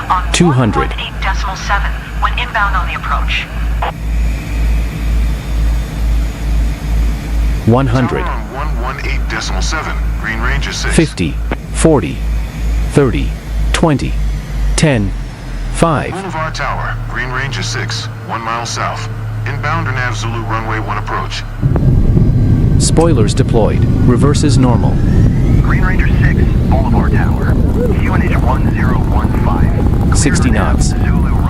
on 200. 118.7 when inbound on the approach. 100. Tower on 118.7. Green range is 6. 50, 40, 30, 20, 10, 5, Boulevard Tower. Green range is 6. 1 mile south. Inbound or Nav Zulu runway 1 approach. spoilers deployed, reverses normal. Green Ranger 6, Boulevard Tower. QNH 1015. 60 knots. Zulu